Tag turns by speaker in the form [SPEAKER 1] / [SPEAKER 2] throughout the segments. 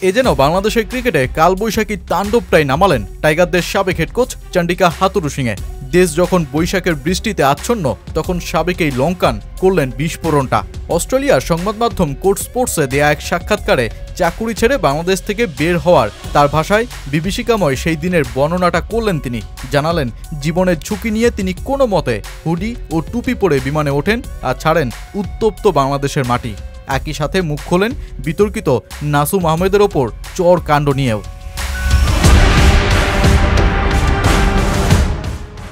[SPEAKER 1] এ যেন বাংলাদেশের ক্রিকেটে কালবৈশাখী তাণ্ডবটাই নামালেন টাইগারদের সাবেক হেড কোচ চন্ডিকা হাথুরুসিংহে। দেশ যখন বৈশাখের বৃষ্টিতে আচ্ছন্ন, তখন সাবেক এই লঙ্কান করলেন বিস্ফোরণটা। অস্ট্রেলিয়ার সংবাদ মাধ্যম কোর্ট স্পোর্টসে দেয়া এক সাক্ষাৎকারে চাকুরি ছেড়ে বাংলাদেশ থেকে বের হওয়ার তার ভাষায় বিভীষিকাময় সেই দিনের বর্ণনাটা করলেন তিনি। জানালেন জীবনের ঝুঁকি নিয়ে তিনি কোনো মতে হুডি ও টুপি পরে বিমানে ওঠেন আর ছাড়েন উত্তপ্ত বাংলাদেশের মাটি। একই সাথে মুখ খোলেন বিতর্কিত নাসুম আহমেদের ওপর চর কাণ্ড নিয়েও।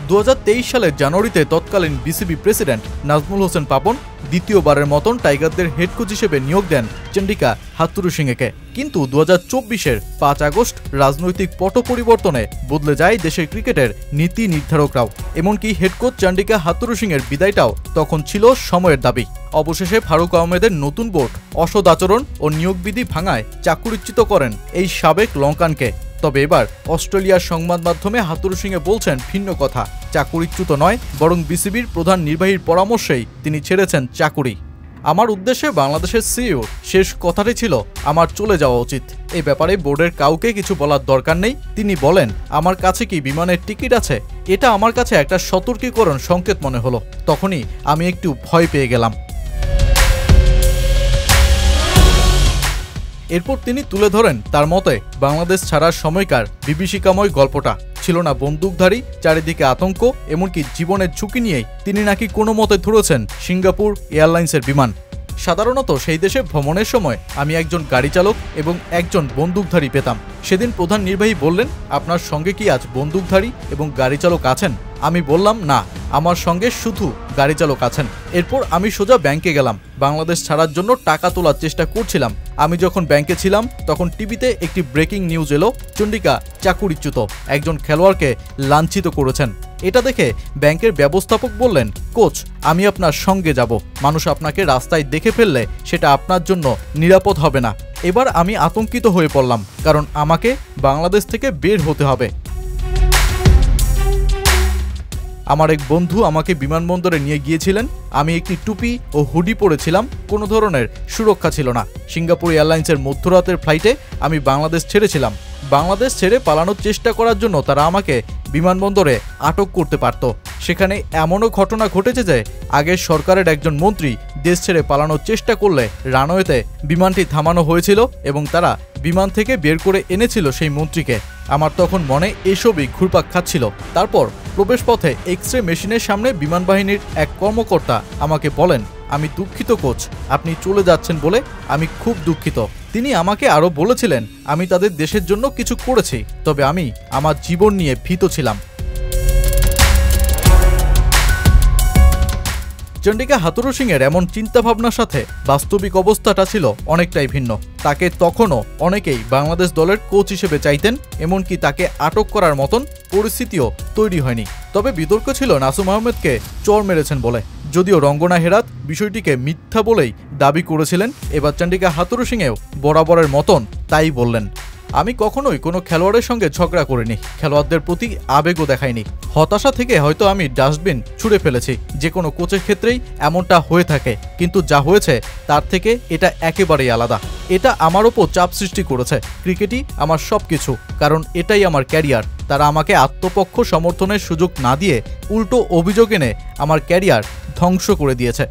[SPEAKER 1] 2023 সালের জানুয়ারিতে তৎকালীন বিসিবি প্রেসিডেন্ট নাজমুল হোসেন পাপন দ্বিতীয়বারের মতন টাইগারদের হেড কোচ হিসেবে নিয়োগ দেন চন্ডিকা হাথুরুসিংহেকে। কিন্তু 2024-এর 5 আগস্ট রাজনৈতিক পট পরিবর্তনে বদলে যায় দেশের ক্রিকেটের নীতি নির্ধারকরাও। এমনকি হেড কোচ চন্ডিকা হাথুরুসিংহের বিদায়টাও তখন ছিল সময়ের দাবি। অবশেষে ফারুক আহমেদের নতুন বোর্ড অসৎ আচরণ ও নিয়োগবিধি ভাঙায় চাকুরিচ্যুত করেন এই সাবেক লঙ্কানকে। তবে এবার অস্ট্রেলিয়ার সংবাদ মাধ্যমে হাথুরুসিংহে বলছেন ভিন্ন কথা। চাকুরিচ্যুত নয়, বরং বিসিবির প্রধান নির্বাহীর পরামর্শেই তিনি ছেড়েছেন চাকুরি। আমার উদ্দেশ্যে বাংলাদেশের সিইও শেষ কথাটি ছিল আমার চলে যাওয়া উচিত। এই ব্যাপারে বোর্ডের কাউকে কিছু বলার দরকার নেই। তিনি বলেন, আমার কাছে কি বিমানের টিকিট আছে? এটা আমার কাছে একটা সতর্কীকরণ সংকেত মনে হলো। তখনই আমি একটু ভয় পেয়ে গেলাম। এরপর তিনি তুলে ধরেন তার মতে বাংলাদেশ ছাড়ার সময়কার বিভীষিকাময় গল্পটা ছিল না বন্দুকধারী, চারিদিকে আতঙ্ক, এমনকি জীবনের ঝুঁকি নিয়েই তিনি নাকি কোনো মতে ধরেছেন সিঙ্গাপুর এয়ারলাইন্সের বিমান। সাধারণত সেই দেশে ভ্রমণের সময় আমি একজন গাড়ি চালক এবং একজন বন্দুকধারী পেতাম। সেদিন প্রধান নির্বাহী বললেন, আপনার সঙ্গে কি আজ বন্দুকধারী এবং গাড়ি চালক আছেন? আমি বললাম, না, আমার সঙ্গে শুধু গাড়ি চালক আছেন। এরপর আমি সোজা ব্যাংকে গেলাম। বাংলাদেশ ছাড়ার জন্য টাকা তোলার চেষ্টা করছিলাম। আমি যখন ব্যাংকে ছিলাম তখন টিভিতে একটি ব্রেকিং নিউজ এলো, চন্ডিকা চাকুরিচ্যুত, একজন খেলোয়াড়কে লাঞ্ছিত করেছেন। এটা দেখে ব্যাংকের ব্যবস্থাপক বললেন, কোচ, আমি আপনার সঙ্গে যাব। মানুষ আপনাকে রাস্তায় দেখে ফেললে সেটা আপনার জন্য নিরাপদ হবে না। এবার আমি আতঙ্কিত হয়ে পড়লাম, কারণ আমাকে বাংলাদেশ থেকে বের হতে হবে। আমার এক বন্ধু আমাকে বিমানবন্দরে নিয়ে গিয়েছিলেন। আমি একটি টুপি ও হুডি পরেছিলাম, কোনো ধরনের সুরক্ষা ছিল না। সিঙ্গাপুর এয়ারলাইন্সের মধ্যরাতের ফ্লাইটে আমি বাংলাদেশ ছেড়েছিলাম। বাংলাদেশ ছেড়ে পালানোর চেষ্টা করার জন্য তারা আমাকে বিমানবন্দরে আটক করতে পারত। সেখানে এমনও ঘটনা ঘটেছে যে আগের সরকারের একজন মন্ত্রী দেশ ছেড়ে পালানোর চেষ্টা করলে রানওয়েতে বিমানটি থামানো হয়েছিল এবং তারা বিমান থেকে বের করে এনেছিল সেই মন্ত্রীকে। আমার তখন মনে এসবই ঘুরপাক খাচ্ছিল। তারপর প্রবেশপথে এক্স-রে মেশিনের সামনে বিমান বাহিনীর এক কর্মকর্তা আমাকে বলেন, আমি দুঃখিত কোচ, আপনি চলে যাচ্ছেন বলে আমি খুব দুঃখিত। তিনি আমাকে আরও বলেছিলেন, আমি তাদের দেশের জন্য কিছু করেছি, তবে আমি আমার জীবন নিয়ে ভীত ছিলাম। চন্ডিকা হাথুরুসিংহের এমন চিন্তাভাবনার সাথে বাস্তবিক অবস্থাটা ছিল অনেকটাই ভিন্ন। তাকে তখনও অনেকেই বাংলাদেশ দলের কোচ হিসেবে চাইতেন, এমনকি তাকে আটক করার মতন পরিস্থিতিও তৈরি হয়নি। তবে বিতর্ক ছিল নাসুম আহমেদকে চর মেরেছেন বলে। যদিও রঙ্গনা হেরাত বিষয়টিকে মিথ্যা বলেই দাবি করেছিলেন, এবার চন্ডিকা হাথুরুসিংহেও বরাবরের মতন তাই বললেন। আমি কখনোই কোনো খেলোয়াড়ের সঙ্গে ঝগড়া করিনি, খেলোয়াড়দের প্রতি আবেগও দেখাইনি। হতাশা থেকে হয়তো আমি ডাস্টবিন ছুঁড়ে ফেলেছি। যে কোনো কোচের ক্ষেত্রেই এমনটা হয়ে থাকে, কিন্তু যা হয়েছে তার থেকে এটা একেবারেই আলাদা। এটা আমার ওপর চাপ সৃষ্টি করেছে। ক্রিকেটই আমার সব কিছু, কারণ এটাই আমার ক্যারিয়ার। তারা আমাকে আত্মপক্ষ সমর্থনের সুযোগ না দিয়ে উল্টো অভিযোগ এনে আমার ক্যারিয়ার ধ্বংস করে দিয়েছে।